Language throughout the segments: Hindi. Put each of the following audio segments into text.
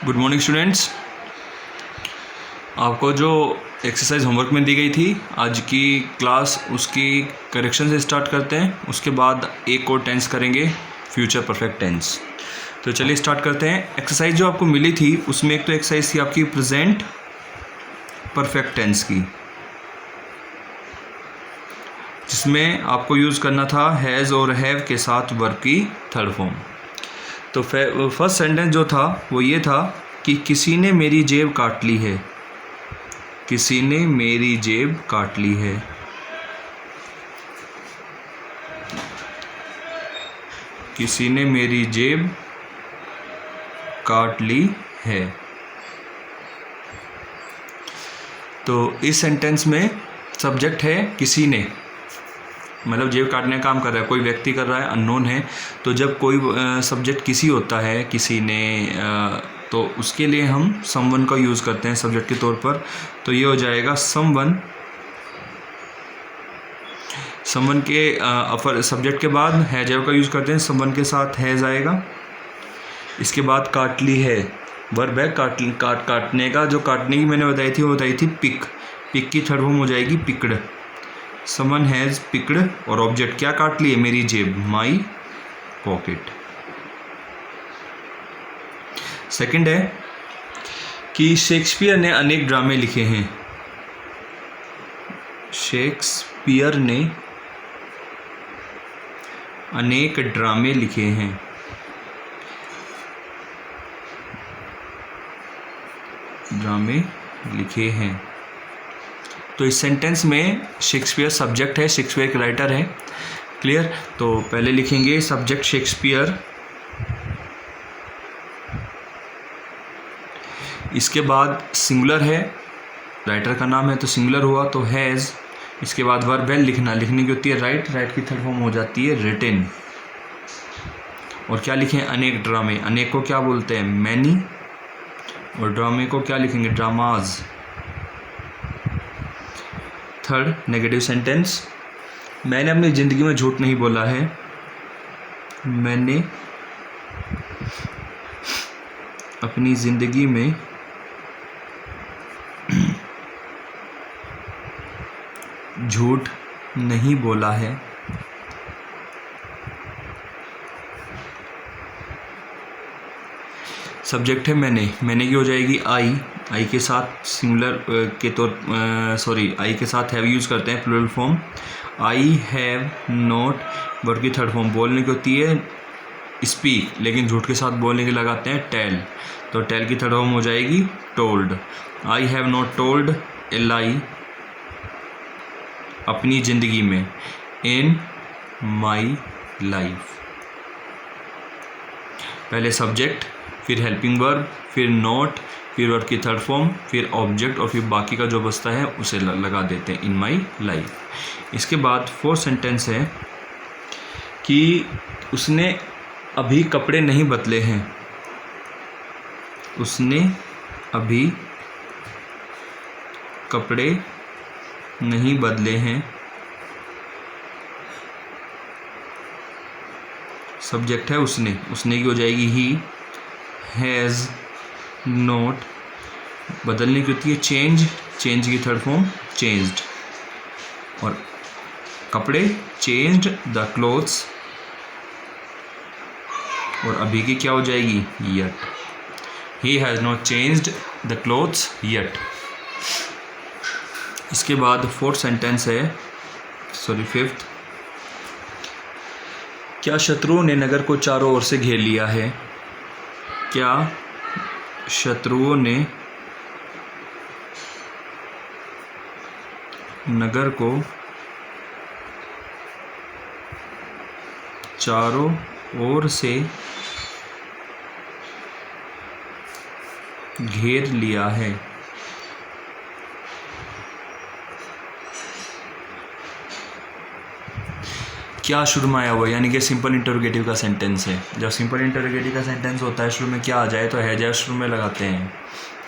Good morning students. आपको जो एक्सरसाइज होमवर्क में दी गई थी आज की क्लास, उसकी करेक्शन से स्टार्ट करते हैं। उसके बाद एक और टेंस करेंगे, फ्यूचर परफेक्ट टेंस। तो चलिए स्टार्ट करते हैं। एक्सरसाइज जो आपको मिली थी उसमें एक तो एक्सरसाइज थी आपकी प्रेजेंट परफेक्ट टेंस की, जिसमें आपको यूज़ करना था हैज़ और हैव के साथ वर्ब की थर्ड फॉर्म। तो फर्स्ट सेंटेंस जो था वो ये था कि किसी ने मेरी जेब काट ली है। किसी ने मेरी जेब काट ली है। किसी ने मेरी जेब काट ली है। तो इस सेंटेंस में सब्जेक्ट है किसी ने, मतलब जेब काटने का काम कर रहा है, कोई व्यक्ति कर रहा है, अननोन है। तो जब कोई सब्जेक्ट किसी होता है, किसी ने, तो उसके लिए हम समवन का यूज़ करते हैं सब्जेक्ट के तौर पर। तो ये हो जाएगा समवन। समवन के अपर सब्जेक्ट के बाद हैज का यूज़ करते हैं, समवन के साथ हैज़ आएगा। इसके बाद काट ली है, वर्ब है काटने का। जो काटने की मैंने बताई थी वो बताई थी पिक। पिक की थर्ड फॉर्म हो जाएगी पिकड। समवन हैज़ पिकड और ऑब्जेक्ट क्या काट लिए, मेरी जेब, माई पॉकेट। सेकंड है कि शेक्सपियर ने अनेक ड्रामे लिखे हैं। शेक्सपियर ने अनेक ड्रामे लिखे हैं। ड्रामे लिखे हैं। तो इस सेंटेंस में शेक्सपियर सब्जेक्ट है, शेक्सपियर के राइटर है। क्लियर। तो पहले लिखेंगे सब्जेक्ट शेक्सपियर, इसके बाद सिंगुलर है, राइटर का नाम है तो सिंगुलर हुआ तो हैज़। इसके बाद वर्ब है लिखना, लिखने की होती है राइट, राइट की थर्ड फॉर्म हो जाती है रिटन। और क्या लिखें, अनेक ड्रामे। अनेक को क्या बोलते हैं, मैनी। और ड्रामे को क्या लिखेंगे, ड्रामाज। थर्ड नेगेटिव सेंटेंस, मैंने अपनी ज़िंदगी में झूठ नहीं बोला है। मैंने अपनी ज़िंदगी में झूठ नहीं बोला है। सब्जेक्ट है मैंने, मैंने की हो जाएगी आई। आई के साथ सिंगुलर के तौर आई के साथ हैव यूज़ करते हैं plural form. I have not, verb की थर्ड फॉर्म बोलने की होती है स्पीक, लेकिन झूठ के साथ बोलने के लगाते हैं टेल। तो टेल की थर्ड फॉर्म हो जाएगी told. I have not told a lie अपनी ज़िंदगी में, इन माई लाइफ। पहले सब्जेक्ट, फिर हेल्पिंग वर्ब, फिर नॉट, फिर वर्ब की थर्ड फॉर्म, फिर ऑब्जेक्ट, और फिर बाकी का जो बचता है उसे लगा देते हैं इन माई लाइफ। इसके बाद फोर्थ सेंटेंस है कि उसने अभी कपड़े नहीं बदले हैं। उसने अभी कपड़े नहीं बदले हैं। सब्जेक्ट है उसने, उसने की हो जाएगी ही। हैज़ नॉट, बदलने की होती है चेंज, चेंज की थर्ड फॉर्म चेंज्ड। और कपड़े चेंज्ड द क्लोथ्स, और अभी की क्या हो जाएगी yet. He has not changed the clothes yet. इसके बाद फोर्थ सेंटेंस है, फिफ्थ, क्या शत्रुओं ने नगर को चारों ओर से घेर लिया है। क्या शत्रुओं ने नगर को चारों ओर से घेर लिया है। क्या शुरू में आया हुआ, यानी कि सिंपल इंटरोगेटिव का सेंटेंस है। जब सिंपल इंटरोगेटिव का सेंटेंस होता है शुरू में क्या आ जाए तो हैज शुरू में लगाते हैं।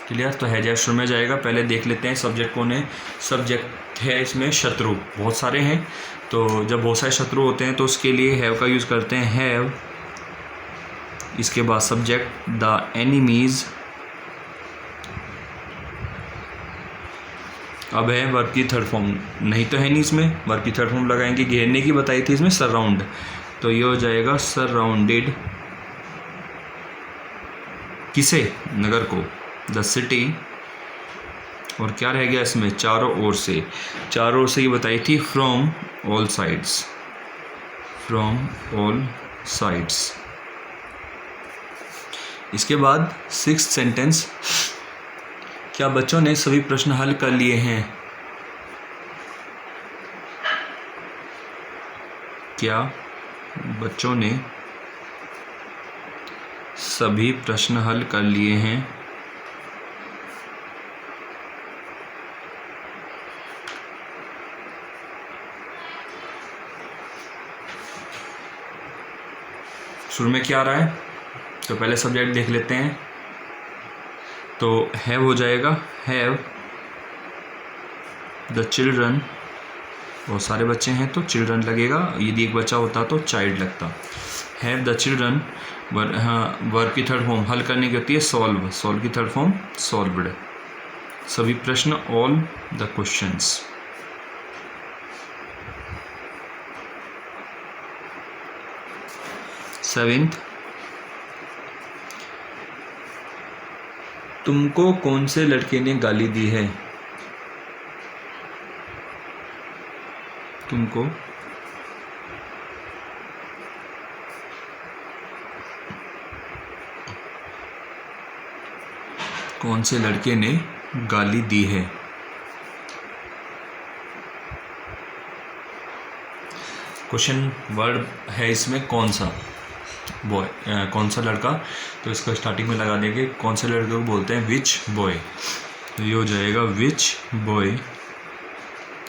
क्लियर। तो हैज शुरू में जाएगा। पहले देख लेते हैं सब्जेक्ट कौन है। सब्जेक्ट है इसमें शत्रु, बहुत सारे हैं। तो जब बहुत सारे शत्रु होते हैं तो उसके लिए हैव का यूज़ करते हैं, हैव। इसके बाद सब्जेक्ट द एनिमीज़, अब है वर्ब की थर्ड फॉर्म, नहीं तो है नहीं इसमें, वर्ब की थर्ड फॉर्म लगाएंगे, घेरने की बताई थी इसमें सराउंड, तो ये हो जाएगा सराउंडेड, किसे, नगर को, द सिटी, और क्या रह गया इसमें, चारों ओर से, चारों ओर से ये बताई थी from all sides, from all sides. इसके बाद सिक्स्थ सेंटेंस, क्या बच्चों ने सभी प्रश्न हल कर लिए हैं, क्या बच्चों ने सभी प्रश्न हल कर लिए हैं, शुरू में क्या आ रहा है, तो पहले सब्जेक्ट देख लेते हैं, तो हैव हो जाएगा, हैव द चिल्ड्रन, बहुत सारे बच्चे हैं तो चिल्ड्रन लगेगा, यदि एक बच्चा होता तो चाइल्ड लगता। हैव द चिल्ड्रन, वर्ब की थर्ड फॉर्म हल करने की होती है सॉल्व, सॉल्व की थर्ड फॉर्म सॉल्व्ड, सभी प्रश्न ऑल द क्वेश्चंस। सेवेंथ, तुमको कौन से लड़के ने गाली दी है, तुमको कौन से लड़के ने गाली दी है। क्वेश्चन वर्ड है इसमें कौन सा, बॉय, कौन सा लड़का, तो इसको स्टार्टिंग में लगा देंगे, कौन से लड़के को बोलते हैं, विच बॉय, तो ये हो जाएगा विच बॉय,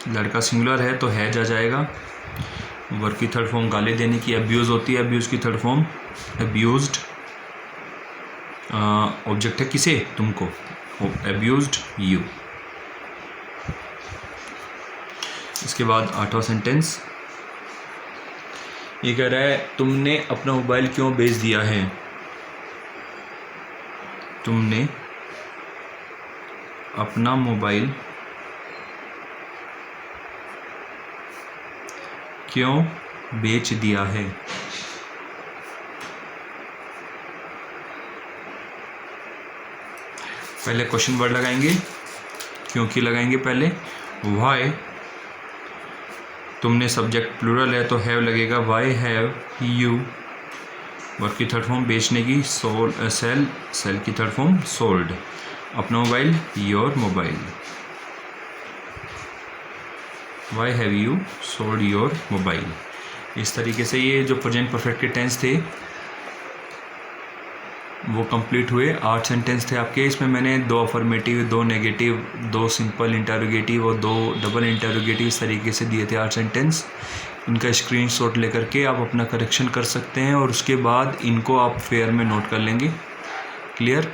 लड़का सिंगुलर है तो है जा जाएगा, वर्ब की थर्ड फॉर्म गाली देने की अब्यूज़ होती है, अब्यूज़ की थर्ड फॉर्म अब्यूज्ड, ऑब्जेक्ट है किसे, तुमको, अब्यूज्ड यू। इसके बाद आठवां सेंटेंस, ये कह रहा है तुमने अपना मोबाइल क्यों बेच दिया है, तुमने अपना मोबाइल क्यों बेच दिया है। पहले क्वेश्चन वर्ड लगाएंगे, क्योंकि लगाएंगे पहले, वाई, तुमने सब्जेक्ट प्लूरल है तो हैव लगेगा, वाई हैव यू, वर्ब की थर्ड फॉर्म बेचने की सेल, सेल की थर्ड फॉर्म सोल्ड, अपना mobile your mobile, why have you sold your mobile. इस तरीके से ये जो प्रेजेंट परफेक्ट के टेंस थे वो कंप्लीट हुए। 8 सेंटेंस थे आपके, इसमें मैंने 2 अफर्मेटिव, 2 नेगेटिव, 2 सिंपल इंटरोगेटिव और 2 डबल इंटरोगेटिव इस तरीके से दिए थे 8 सेंटेंस। इनका स्क्रीनशॉट लेकर के आप अपना करेक्शन कर सकते हैं और उसके बाद इनको आप फेयर में नोट कर लेंगे। क्लियर?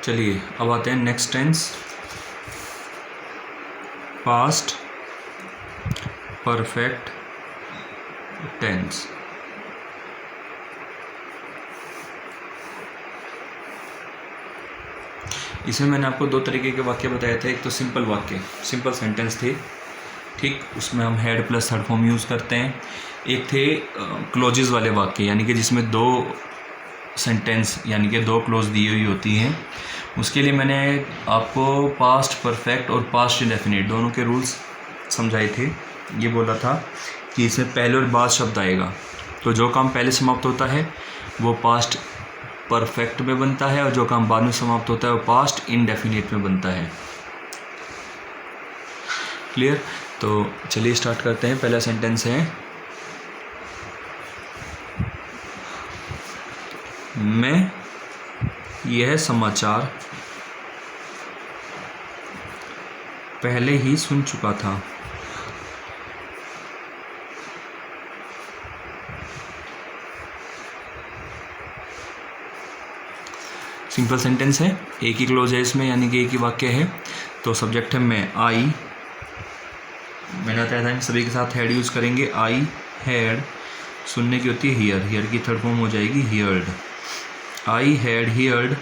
चलिए अब आते हैं next tense, past perfect tense. इसमें मैंने आपको 2 तरीके के वाक्य बताए थे, एक तो सिंपल वाक्य, सिंपल सेंटेंस थे, ठीक, उसमें हम head plus third form use करते हैं। एक थे क्लोजेस वाले वाक्य, यानी कि जिसमें 2 सेंटेंस यानी कि 2 क्लोज दी हुई होती हैं। उसके लिए मैंने आपको पास्ट परफेक्ट और पास्ट इंडेफिनिट दोनों के रूल्स समझाए थे। ये बोला था कि इसमें पहले और बाद शब्द आएगा, तो जो काम पहले समाप्त होता है वो पास्ट परफेक्ट में बनता है और जो काम बाद में समाप्त होता है वो पास्ट इंडेफिनिट में बनता है। क्लियर? तो चलिए स्टार्ट करते हैं। पहला सेंटेंस है, मैं यह समाचार पहले ही सुन चुका था। सिंपल सेंटेंस है, एक ही क्लोज है इसमें, यानी कि एक ही वाक्य है। तो सब्जेक्ट है मैं, आई, मैंने बताया था सभी के साथ हेड यूज़ करेंगे। आई हैड, सुनने की होती है हियर, हियर की थर्ड फॉर्म हो जाएगी heard. I had heard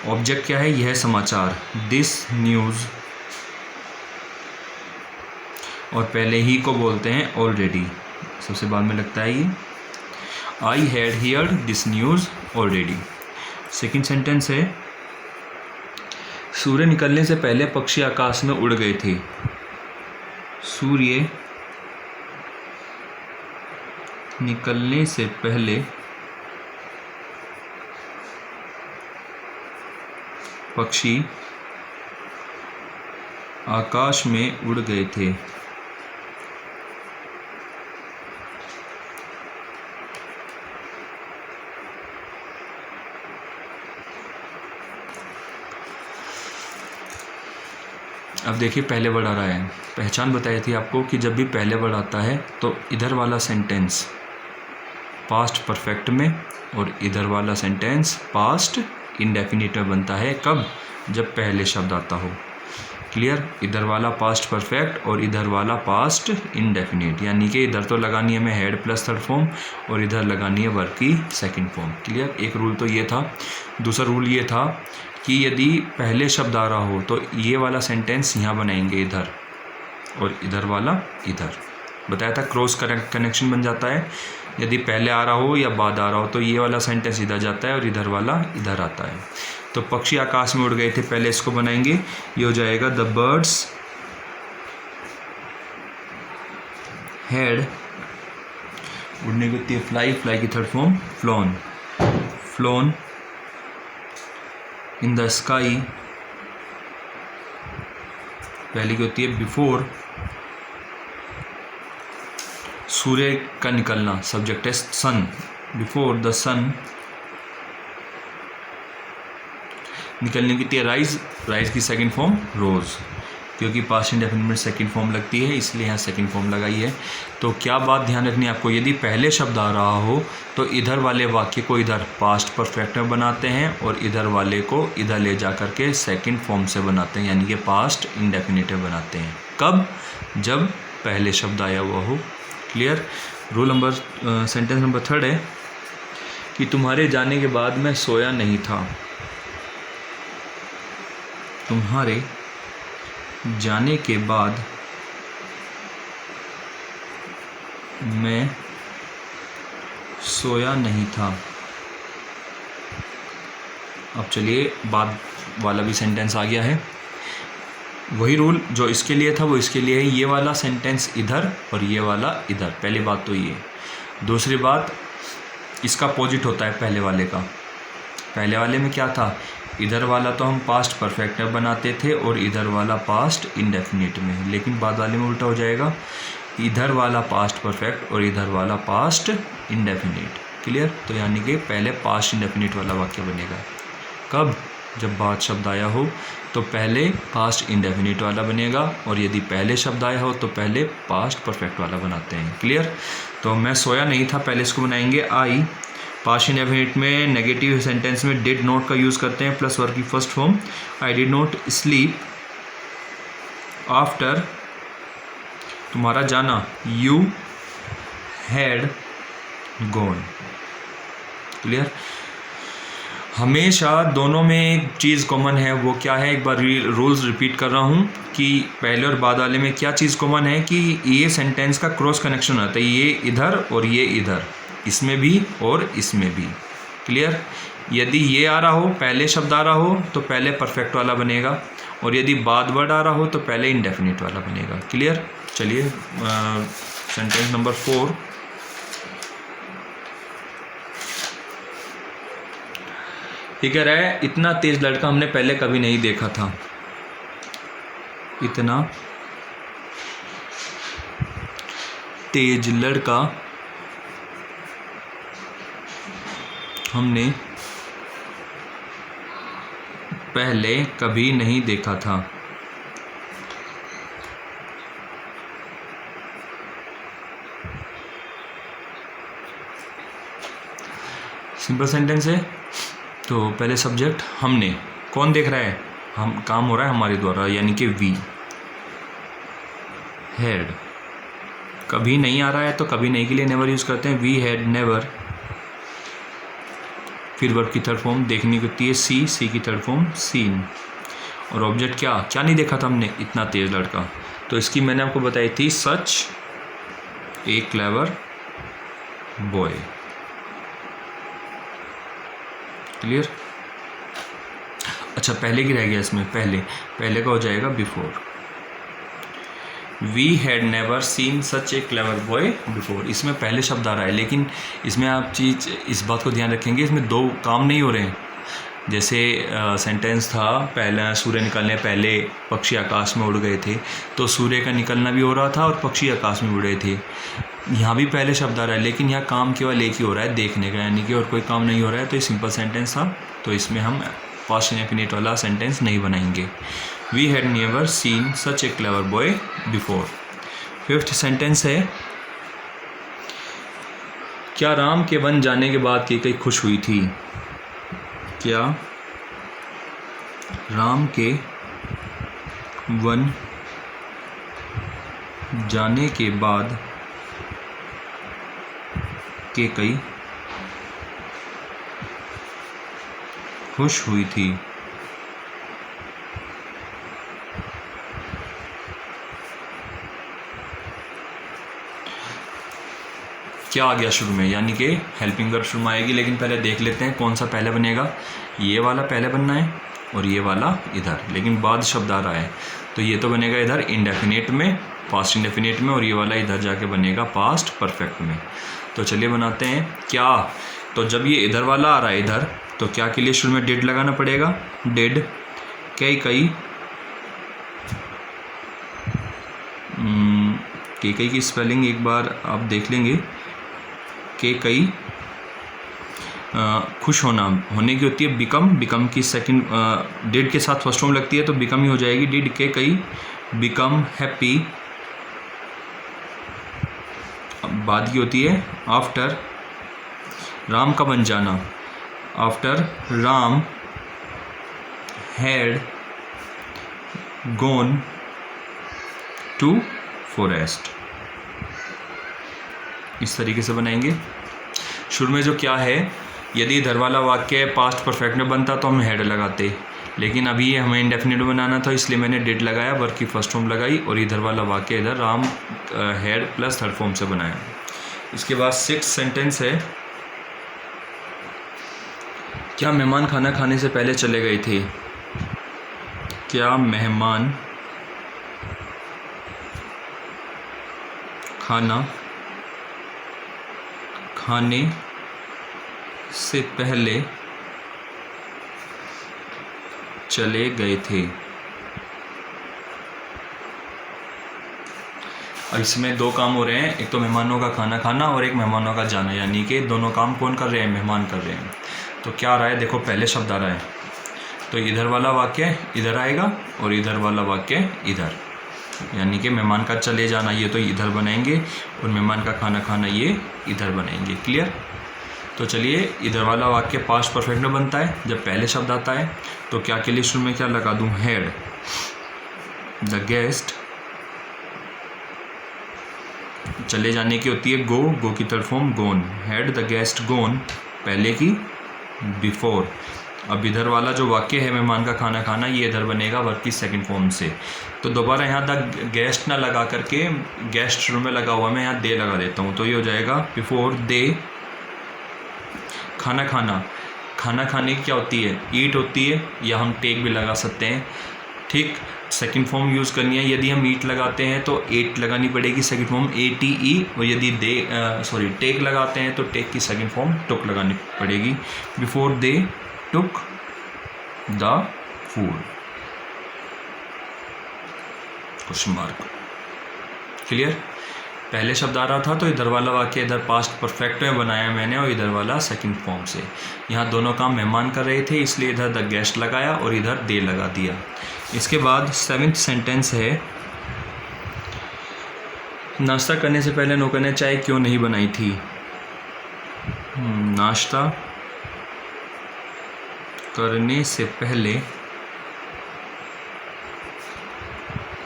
object क्या है, यह समाचार, दिस न्यूज़, और पहले ही को बोलते हैं ऑलरेडी, सबसे बाद में लगता है ये। I had heard this news already. Second sentence है, सूर्य निकलने से पहले पक्षी आकाश में उड़ गए थे। सूर्य निकलने से पहले पक्षी आकाश में उड़ गए थे। अब देखिए पहले वर्ड आ रहा है, पहचान बताई थी आपको कि जब भी पहले वर्ड आता है तो इधर वाला सेंटेंस पास्ट परफेक्ट में और इधर वाला सेंटेंस पास्ट इंडेफिनिट में बनता है। कब? जब पहले शब्द आता हो। क्लियर? इधर वाला पास्ट परफेक्ट और इधर वाला पास्ट इंडेफिनिट, यानी कि इधर तो लगानी है हमें हैड प्लस थर्ड फॉर्म और इधर लगानी है वर्ब की सेकंड फॉर्म। क्लियर? एक रूल तो ये था। दूसरा रूल ये था कि यदि पहले शब्द आ रहा हो तो ये वाला सेंटेंस यहाँ बनाएंगे इधर, और इधर वाला इधर। बताया था क्रॉस कनेक्शन बन जाता है। यदि पहले आ रहा हो या बाद आ रहा हो तो ये वाला सेंटेंस इधर जाता है और इधर वाला इधर आता है। तो पक्षी आकाश में उड़ गए थे, पहले इसको बनाएंगे, ये हो जाएगा द बर्ड्स हैड, उड़ने की होती है फ्लाई, फ्लाई की third form phloem, flown in the sky, पहली की होती है बिफोर, सूर्य का निकलना, सब्जेक्ट है सन, बिफोर द सन, निकलने की होती है राइज, राइज की सेकंड फॉर्म रोज, क्योंकि पास्ट इंडेफिनिट में सेकंड फॉर्म लगती है इसलिए यहाँ सेकंड फॉर्म लगाई है। तो क्या बात ध्यान रखनी है आपको, यदि पहले शब्द आ रहा हो तो इधर वाले वाक्य को इधर पास्ट परफेक्ट में बनाते हैं और इधर वाले को इधर ले जा कर के सेकेंड फॉर्म से बनाते हैं, यानी कि पास्ट इंडेफिनिट में बनाते हैं। कब? जब पहले शब्द आया हुआ हो। Clear? Rule number sentence number third है कि तुम्हारे जाने के बाद मैं सोया नहीं था। तुम्हारे जाने के बाद मैं सोया नहीं था। अब चलिए बाद वाला भी सेंटेंस आ गया है। वही रूल जो इसके लिए था वो इसके लिए है, ये वाला सेंटेंस इधर और ये वाला इधर। पहली बात तो ये। दूसरी बात, इसका अपोजिट होता है पहले वाले का। पहले वाले में क्या था, इधर वाला तो हम पास्ट परफेक्ट में बनाते थे और इधर वाला पास्ट इंडेफिनिट में, लेकिन बाद वाले में उल्टा हो जाएगा, इधर वाला पास्ट परफेक्ट और इधर वाला पास्ट इंडेफिनिट। क्लियर? तो यानी कि पहले पास्ट इंडेफिनिट वाला वाक्य बनेगा। कब? जब बाद शब्द आया हो तो पहले पास्ट इंडेफिनिट वाला बनेगा, और यदि पहले शब्द आया हो तो पहले पास्ट परफेक्ट वाला बनाते हैं। क्लियर? तो मैं सोया नहीं था, पहले इसको बनाएंगे आई। पास्ट इंडेफिनिट में नेगेटिव सेंटेंस में डिड नॉट का यूज़ करते हैं प्लस वर्ब की first form. I did not sleep after तुम्हारा जाना, यू हैड गॉन। क्लियर? हमेशा दोनों में एक चीज़ कॉमन है, वो क्या है, एक बार रूल्स रिपीट कर रहा हूँ कि पहले और बाद वाले में क्या चीज़ कॉमन है कि ये सेंटेंस का क्रॉस कनेक्शन होता है, ये इधर और ये इधर, इसमें भी और इसमें भी। क्लियर? यदि ये आ रहा हो, पहले शब्द आ रहा हो तो पहले परफेक्ट वाला बनेगा, और यदि बाद वर्ड आ रहा हो तो पहले इंडेफिनिट वाला बनेगा। क्लियर? चलिए सेंटेंस नंबर 4। ये कह रहा है, इतना तेज लड़का हमने पहले कभी नहीं देखा था। इतना तेज लड़का हमने पहले कभी नहीं देखा था। सिंपल सेंटेंस है। तो पहले सब्जेक्ट हमने, कौन देख रहा है, हम, काम हो रहा है हमारे द्वारा, यानी कि वी हैड। कभी नहीं आ रहा है तो कभी नहीं के लिए नेवर यूज़ करते हैं, वी हैड नेवर फिर वर्ब की थर्ड फॉर्म देखने की होती है सी, सी की थर्ड फॉर्म सीन। और ऑब्जेक्ट क्या क्या नहीं देखा था हमने, इतना तेज लड़का। तो इसकी मैंने आपको बताई थी सच ए क्लेवर बॉय। क्लियर? अच्छा, पहले की रह गया इसमें, पहले का हो जाएगा before. We had never seen such a clever boy before. इसमें पहले शब्द आ रहा है, लेकिन इसमें आप चीज़ इस बात को ध्यान रखेंगे, इसमें दो काम नहीं हो रहे हैं। जैसे सेंटेंस था पहला, सूर्य निकलने पहले पक्षी आकाश में उड़ गए थे, तो सूर्य का निकलना भी हो रहा था और पक्षी आकाश में उड़ रहे थे। यहाँ भी पहले शब्द आ रहा है, लेकिन यहाँ काम केवल एक ही हो रहा है, देखने का, यानी कि और कोई काम नहीं हो रहा है। तो ये सिंपल सेंटेंस था, तो इसमें हम पास्ट इंडेफिनिट वाला सेंटेंस नहीं बनाएंगे। We had never seen such a clever boy before. Fifth sentence है, क्या राम के वन जाने के बाद कैकई खुश हुई थी? क्या राम के वन जाने के बाद कैकई खुश हुई थी? क्या आ गया शुरू में, यानी कि हेल्पिंग वर्ब शुरू में आएगी, लेकिन पहले देख लेते हैं कौन सा पहले बनेगा। ये वाला पहले बनना है और ये वाला इधर, लेकिन बाद शब्द आ रहा है, तो ये तो बनेगा इधर इंडेफिनिट में, पास्ट इंडेफिनिट में, और ये वाला इधर जाके बनेगा पास्ट परफेक्ट में। तो चलिए बनाते हैं। क्या, तो जब ये इधर वाला आ रहा है इधर, तो क्या के लिए शुरू में डिड लगाना पड़ेगा, डिड। कैकई की स्पेलिंग एक बार आप देख लेंगे। कैकई खुश होने की होती है बिकम, बिकम की सेकंड डिड के साथ फर्स्ट फॉर्म लगती है तो बिकम ही हो जाएगी, डिड कैकई बिकम हैप्पी। बाद की होती है आफ्टर राम का बन जाना, after Ram had gone to forest. इस तरीके से बनाएंगे। शुरू में जो क्या है, यदि इधर वाला वाक्य पास्ट परफेक्ट में बनता तो हम हेड लगाते, लेकिन अभी ये हमें इंडेफिनिट बनाना था, इसलिए मैंने डिड लगाया, वर्ब की फर्स्ट फॉर्म लगाई, और इधर वाला वाक्य इधर Ram head plus third form से बनाया। इसके बाद सिक्स्थ सेंटेंस है, क्या मेहमान खाना खाने से पहले चले गए थे? क्या मेहमान खाना खाने से पहले चले गए थे? और इसमें दो काम हो रहे हैं, एक तो मेहमानों का खाना खाना और एक मेहमानों का जाना, यानी कि दोनों काम कौन कर रहे हैं, मेहमान कर रहे हैं। तो क्या आ रहा है, देखो पहले शब्द आ रहा है, तो इधर वाला वाक्य इधर आएगा और इधर वाला वाक्य इधर, यानी कि मेहमान का चले जाना ये तो इधर बनाएंगे और मेहमान का खाना खाना ये इधर बनाएंगे। क्लियर? तो चलिए, इधर वाला वाक्य पास्ट परफेक्ट में बनता है जब पहले शब्द आता है, तो क्या के लिए शुरू में क्या लगा दूं, हैड। द गेस्ट चले जाने की होती है गो, गो की third form gone, had the guest gone पहले की बिफोर। अब इधर वाला जो वाक्य है मेहमान का खाना खाना, ये इधर बनेगा वर्ब की सेकंड फॉर्म से। तो दोबारा यहाँ द गेस्ट ना लगा करके, गेस्ट शुरू में लगा हुआ, मैं यहाँ दे लगा देता हूँ, तो ये हो जाएगा बिफोर दे खाना खाना। खाना खाने की क्या होती है, ईट होती है, या हम टेक भी लगा सकते हैं। ठीक, सेकंड फॉर्म यूज़ करनी है। यदि हम ईट लगाते हैं तो एट लगानी पड़ेगी सेकंड फॉर्म ATE, और यदि टेक लगाते हैं तो टेक की सेकंड फॉर्म टुक लगानी पड़ेगी। Before they took the food, question mark. Clear? पहले शब्द आ रहा था तो इधर वाला वाक्य इधर पास्ट परफेक्ट में बनाया मैंने, और इधर वाला सेकंड फॉर्म से। यहाँ दोनों काम मेहमान कर रहे थे, इसलिए इधर द गेस्ट लगाया और इधर दे लगा दिया। इसके बाद सेवेंथ सेंटेंस है, नाश्ता करने से पहले नौकर ने चाय क्यों नहीं बनाई थी? नाश्ता करने से पहले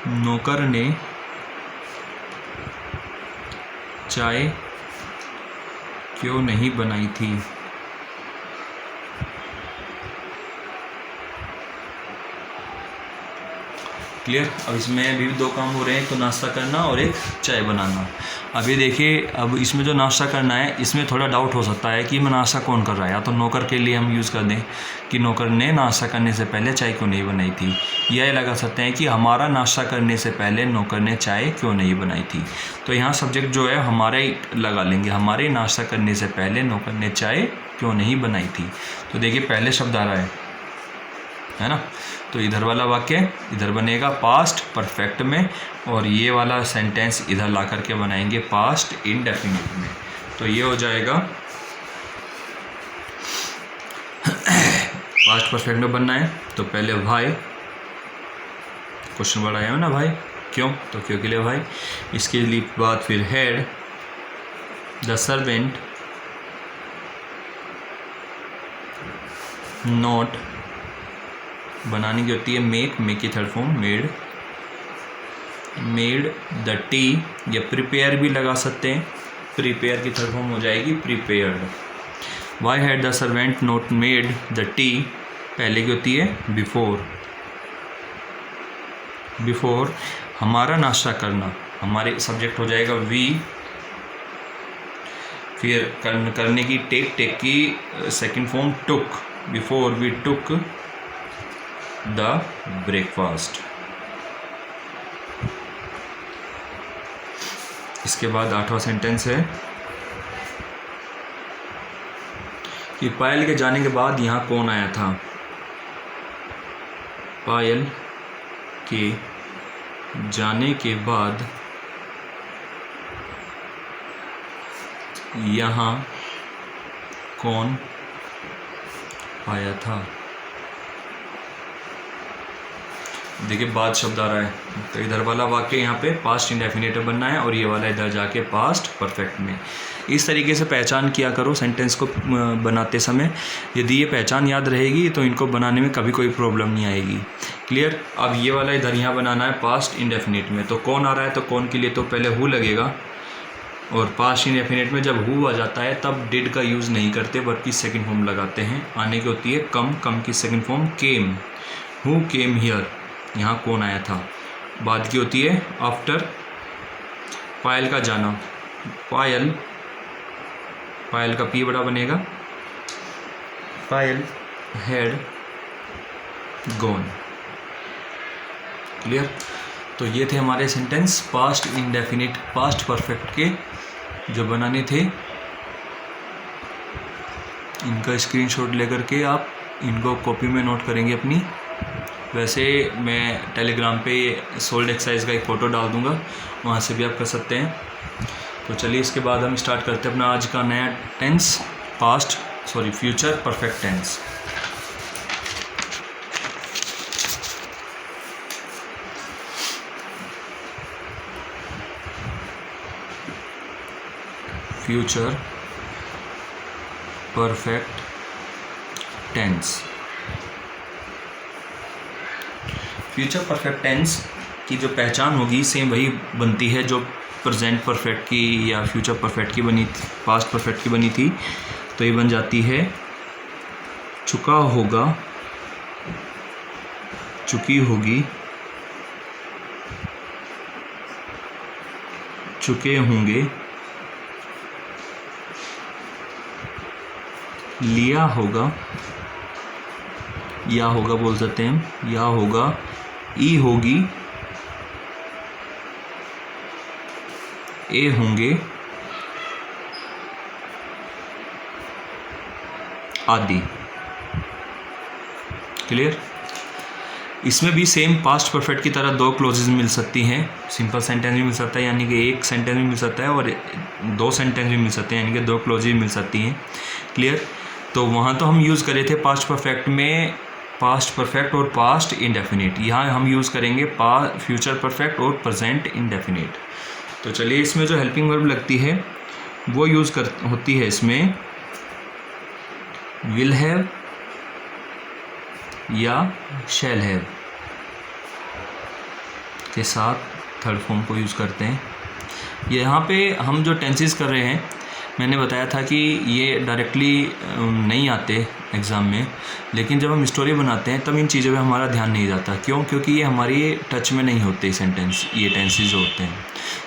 नौकर ने चाय क्यों नहीं बनाई थी? क्लियर। अब इसमें भी 2 काम हो रहे हैं, एक तो नाश्ता करना और एक चाय बनाना। अब ये देखिए, अब इसमें जो नाश्ता करना है इसमें थोड़ा डाउट हो सकता है कि मैं नाश्ता कौन कर रहा है, या तो नौकर के लिए हम यूज़ कर दें कि नौकर ने नाश्ता करने से पहले चाय क्यों नहीं बनाई थी, या लगा सकते हैं कि हमारा नाश्ता करने से पहले नौकर ने चाय क्यों नहीं बनाई थी। तो यहाँ सब्जेक्ट जो है हमारे ही लगा लेंगे, हमारे नाश्ता करने से पहले नौकर ने चाय क्यों नहीं बनाई थी। तो देखिए पहले शब्द आ रहा है ना, तो इधर वाला वाक्य इधर बनेगा पास्ट परफेक्ट में, और ये वाला सेंटेंस इधर ला करके बनाएंगे पास्ट इंडेफिनिट में। तो ये हो जाएगा पास्ट परफेक्ट में बनना है तो पहले भाई, क्वेश्चन वर्ड आया है ना भाई, क्यों, तो क्यों के लिए भाई। इसके लिए बाद फिर हैड द सर्वेंट नॉट बनाने की होती है मेक की third form made the T, या प्रिपेयर भी लगा सकते हैं, प्रिपेयर की थर्ड फॉर्म हो जाएगी prepared. Why had the servant not made the tea, पहले की होती है बिफोर हमारा नाश्ता करना, हमारे सब्जेक्ट हो जाएगा वी, फिर करने की टेक की second form took, before we took the breakfast. इसके बाद 8वां सेंटेंस है कि पायल के जाने के बाद यहाँ कौन आया था। पायल के जाने के बाद यहाँ कौन आया था। देखिए बाद शब्द आ रहा है, तो इधर वाला वाक्य यहाँ पे पास्ट इंडेफिनिट बनना है, और ये वाला इधर जाके पास्ट परफेक्ट में। इस तरीके से पहचान किया करो सेंटेंस को बनाते समय। यदि ये पहचान याद रहेगी तो इनको बनाने में कभी कोई प्रॉब्लम नहीं आएगी। क्लियर। अब ये वाला इधर यहाँ बनाना है पास्ट इंडेफिनिट में, तो कौन आ रहा है, तो कौन के लिए तो पहले हु लगेगा, और पास्ट इंडेफिनिट में जब हु आ जाता है तब डिड का यूज़ नहीं करते बल्कि सेकेंड फॉर्म लगाते हैं। आने की होती है कम की second form came, who came here, यहाँ कौन आया था। बाद की होती है आफ्टर पायल का जाना, पायल का पी बड़ा बनेगा, पायल हैड गॉन। क्लियर। तो ये थे हमारे sentence past indefinite past perfect के जो बनाने थे। इनका स्क्रीनशॉट लेकर के आप इनको कॉपी में नोट करेंगे अपनी। वैसे मैं टेलीग्राम पे सोल्ड एक्सरसाइज का एक फ़ोटो डाल दूंगा, वहाँ से भी आप कर सकते हैं। तो चलिए इसके बाद हम स्टार्ट करते हैं अपना आज का नया tense, future perfect tense. Future perfect tense. Future perfect tense की जो पहचान होगी सेम वही बनती है जो प्रेजेंट परफेक्ट की या फ्यूचर परफेक्ट की बनी थी, पास्ट परफेक्ट की बनी थी। तो ये बन जाती है चुका होगा, चुकी होगी, चुके होंगे, लिया होगा, या होगा बोल सकते हैं, या होगा, ई होगी, ए होंगे, आदि। क्लियर। इसमें भी सेम पास्ट परफेक्ट की तरह 2 क्लोजेज मिल सकती हैं। सिंपल सेंटेंस भी मिल सकता है यानी कि एक सेंटेंस भी मिल सकता है, और 2 सेंटेंस भी मिल सकते हैं यानी कि 2 क्लोजेज मिल सकती हैं। क्लियर। तो वहाँ तो हम यूज़ करे थे पास्ट परफेक्ट में पास्ट परफेक्ट और पास्ट इंडेफिनिट, यहाँ हम यूज़ करेंगे फ्यूचर परफेक्ट और प्रेजेंट इंडेफिनिट। तो चलिए इसमें जो हेल्पिंग वर्ब लगती है वो होती है इसमें विल हैव या शैल हैव के साथ थर्ड फॉर्म को यूज़ करते हैं। यहाँ पे हम जो टेंसेस कर रहे हैं मैंने बताया था कि ये डायरेक्टली नहीं आते एग्ज़ाम में, लेकिन जब हम स्टोरी बनाते हैं तब इन चीज़ों पे हमारा ध्यान नहीं जाता। क्यों? क्योंकि ये हमारी टच में नहीं होते सेंटेंस, ये टेंसेस होते हैं,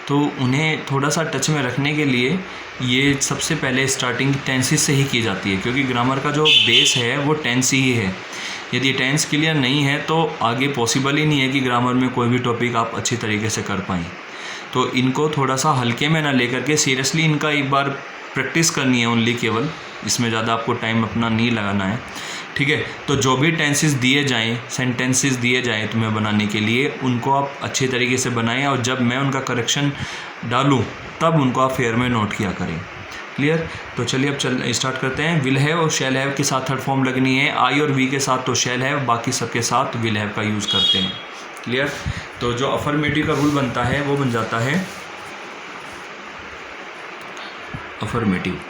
तो उन्हें थोड़ा सा टच में रखने के लिए ये सबसे पहले स्टार्टिंग टेंसेस से ही की जाती है, क्योंकि ग्रामर का जो बेस है वो टेंस ही है। यदि टेंस क्लियर नहीं है तो आगे पॉसिबल ही नहीं है कि ग्रामर में कोई भी टॉपिक आप अच्छी तरीके से कर पाएँ। तो इनको थोड़ा सा हल्के में ना लेकर के सीरियसली इनका एक बार प्रैक्टिस करनी है ओनली, केवल इसमें ज़्यादा आपको टाइम अपना नहीं लगाना है, ठीक है। तो जो भी टेंसेस दिए जाएं, सेंटेंसेस दिए जाएं तुम्हें बनाने के लिए, उनको आप अच्छे तरीके से बनाएं, और जब मैं उनका करेक्शन डालूं तब उनको आप फेयर में नोट किया करें। क्लियर? तो चलिए अब स्टार्ट करते हैं। विल हैव और शैल हैव के साथ थर्ड फॉर्म लगनी है। आई और वी के साथ तो शैल हैव, बाकी सबके साथ विल हैव का यूज़ करते हैं। क्लियर? तो जो अफर्मेटिव का रूल बनता है वो बन जाता है अफर्मेटिव।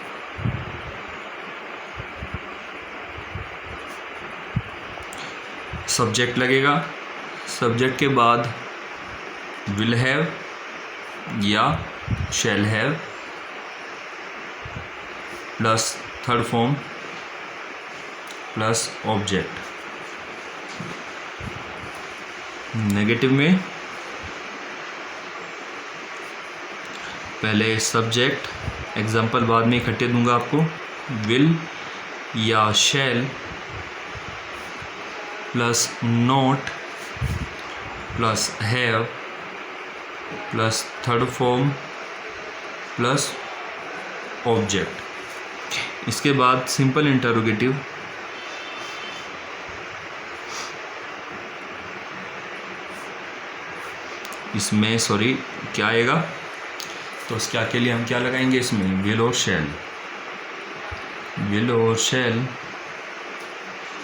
सब्जेक्ट लगेगा, सब्जेक्ट के बाद विल हैव या shall have plus third form plus object. Negative में पहले सब्जेक्ट, एग्जाम्पल बाद में इकट्ठे दूंगा आपको, विल या शैल plus note plus have plus third form plus object. इसके बाद सिंपल इंटरोगेटिव, इसमें क्या आएगा, तो उसके के लिए हम क्या लगाएंगे, इसमें विल और शैल, विल और शैल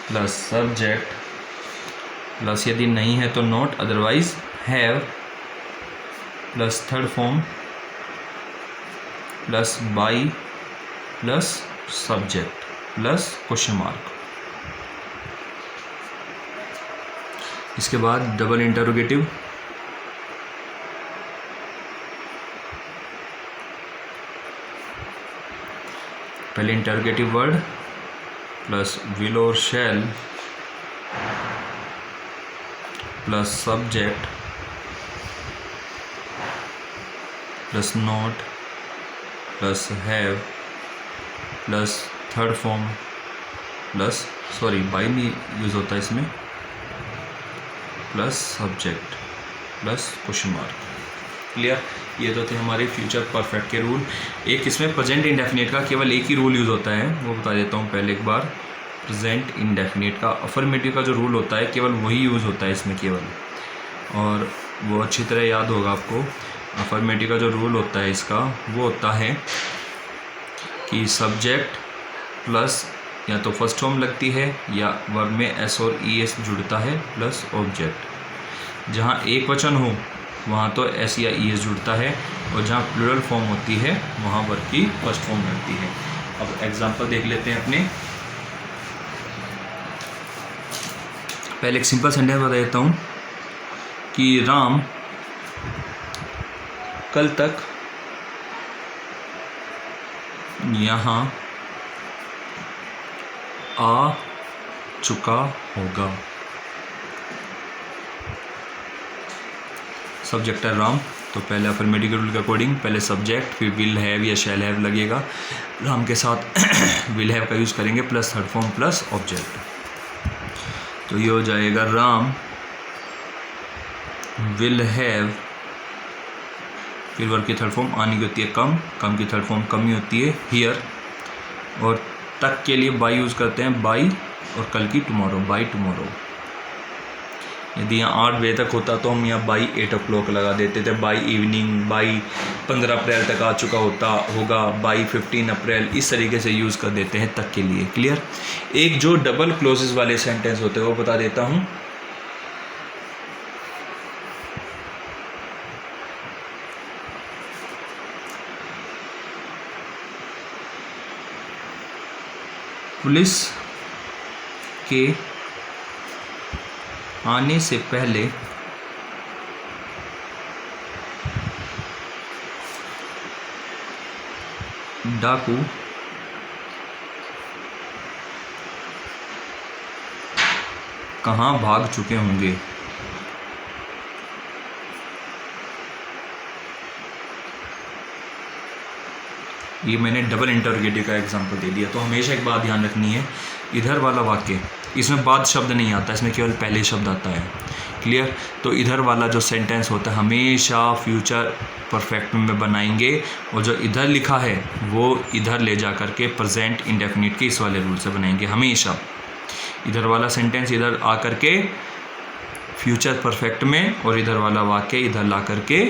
प्लस सब्जेक्ट प्लस, यदि नहीं है तो note, otherwise have plus third form plus by plus subject plus question mark. इसके बाद डबल इंटरोगेटिव, पहले इंटरोगेटिव वर्ड प्लस विल और शैल plus subject plus note plus have plus third form plus by नहीं यूज़ होता है इसमें, plus subject plus question mark. Clear? ये तो थे हमारे फ्यूचर परफेक्ट के रूल। एक इसमें प्रेजेंट इंडेफिनिट का केवल एक ही रूल यूज़ होता है, वो बता देता हूँ पहले एक बार। प्रेजेंट इंडेफिनिट का अफर्मेटिव का जो रूल होता है केवल वही यूज़ होता है इसमें केवल, और वो अच्छी तरह याद होगा आपको। अफर्मेटिव का जो रूल होता है इसका वो होता है कि सब्जेक्ट प्लस या तो फर्स्ट फॉर्म लगती है या वर्ब में एस और ई एस जुड़ता है प्लस ऑब्जेक्ट। जहाँ एक वचन हो वहाँ तो एस या ई एस जुड़ता है, और जहाँ प्लूरल फॉर्म होती है वहाँ वर्ब की फर्स्ट फॉर्म लगती है। अब एग्जांपल देख लेते हैं अपने। पहले एक सिंपल सेंटेंस बता देता हूँ कि राम कल तक यहाँ आ चुका होगा। सब्जेक्ट है राम, तो पहले अफर्मेटिव रूल के अकॉर्डिंग पहले सब्जेक्ट, फिर विल हैव या शैल हैव लगेगा। राम के साथ विल हैव का यूज़ करेंगे plus third form plus object. तो ये हो जाएगा राम विल हैव, फिर वर्ब की थर्ड फॉर्म आने की होती है कम, कम की थर्ड फॉर्म कम ही होती है हियर, और तक के लिए बाई यूज़ करते हैं बाई, और कल की टुमारो, बाई टुमारो। यदि यहाँ 8 बजे तक होता तो हम यहाँ बाई 8 o'clock लगा देते थे, बाई इवनिंग, बाई 15 अप्रैल तक आ चुका होगा, बाई 15 अप्रैल, इस तरीके से यूज़ कर देते हैं तक के लिए। क्लियर? एक जो डबल क्लोजेस वाले सेंटेंस होते हैं वो बता देता हूँ। पुलिस के आने से पहले डाकू कहाँ भाग चुके होंगे। ये मैंने डबल इंटरोगेटिव का एग्जांपल दे दिया। तो हमेशा एक बात ध्यान रखनी है, इधर वाला वाक्य, इसमें बाद शब्द नहीं आता, इसमें केवल पहले शब्द आता है। क्लियर। तो इधर वाला जो सेंटेंस होता है हमेशा फ्यूचर परफेक्ट में बनाएंगे, और जो इधर लिखा है वो इधर ले जा कर के प्रेजेंट इंडेफिनिट के इस वाले रूल से बनाएंगे। हमेशा इधर वाला सेंटेंस इधर आ कर के फ्यूचर परफेक्ट में, और इधर वाला वाक्य इधर ला कर के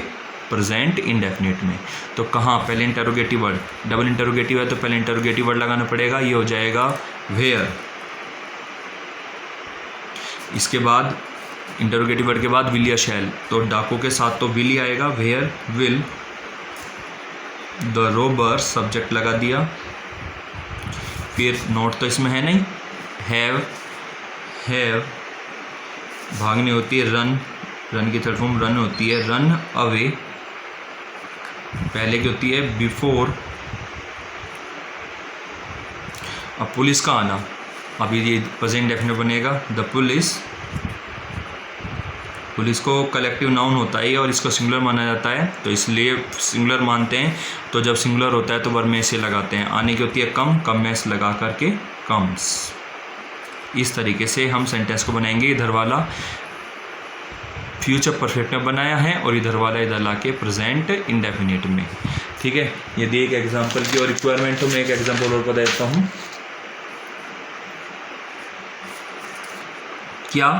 प्रेजेंट इंडेफिनिट में। तो कहाँ, पहले इंटरोगेटिव वर्ड, डबल इंटरोगेटिव है तो पहले इंटरोगेटिव वर्ड लगाना पड़ेगा, ये हो जाएगा वेयर। इसके बाद इंटरोगेटिव वर्ड के बाद विल या शैल, तो डाकू के साथ तो विल ही आएगा, where will the robber, subject लगा दिया। फिर नोट तो इसमें है नहीं, हैव भागनी होती है, रन की थर्ड फॉर्म रन होती है, रन अवे पहले की होती है, बिफोर। अब पुलिस का आना, अभी ये प्रेजेंट डेफिनेट बनेगा, द पुलिस को कलेक्टिव नाउन होता है और इसको सिंगुलर माना जाता है, तो इसलिए सिंगुलर मानते हैं। तो जब सिंगुलर होता है तो वर्ब में से लगाते हैं, आने की होती है कम में से लगा करके कम्स। इस तरीके से हम सेंटेंस को बनाएंगे। इधर वाला फ्यूचर परफेक्ट में बनाया है और इधर वाला इधर ला के प्रेजेंट इंडेफिनिट में। ठीक है, यदि एक एग्जांपल की और रिक्वायरमेंट, तो मैं एक एग्जांपल और बता देता हूँ। क्या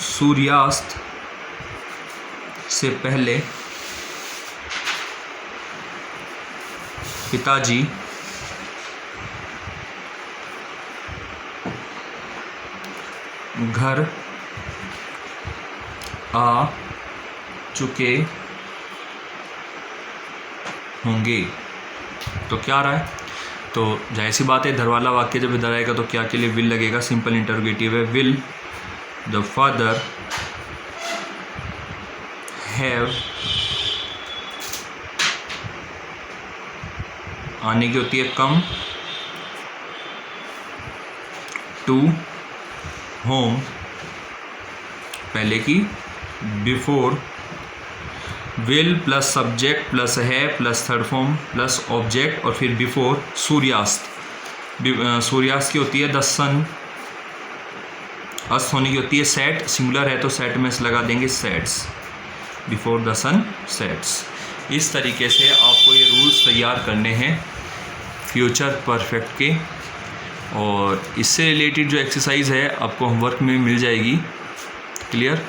सूर्यास्त से पहले पिताजी घर आ चुके होंगे। तो क्या आ रहा है, तो जाहिर सी बात है इधर वाला वाक्य जब इधर आएगा तो क्या के लिए विल लगेगा, सिंपल इंटरोगेटिव है, विल द फादर हैव, आने की होती है कम, टू होम पहले की, before, will plus subject plus है plus third form plus object, और फिर बिफोर सूर्यास्त। सूर्यास्त की होती है द सन, अस्त होने की होती है सेट, सिंगुलर है तो सेट में लगा देंगे sets, before the sun sets. इस तरीके से आपको ये रूल्स तैयार करने हैं फ्यूचर परफेक्ट के, और इससे रिलेटेड जो एक्सरसाइज है आपको होमवर्क में मिल जाएगी। क्लियर,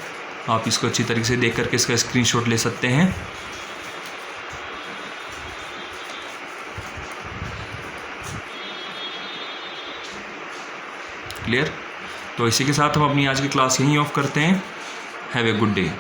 आप इसको अच्छी तरीके से देख करके इसका स्क्रीनशॉट ले सकते हैं। क्लियर, तो इसी के साथ हम अपनी आज की क्लास यहीं ऑफ करते हैं। Have a good day.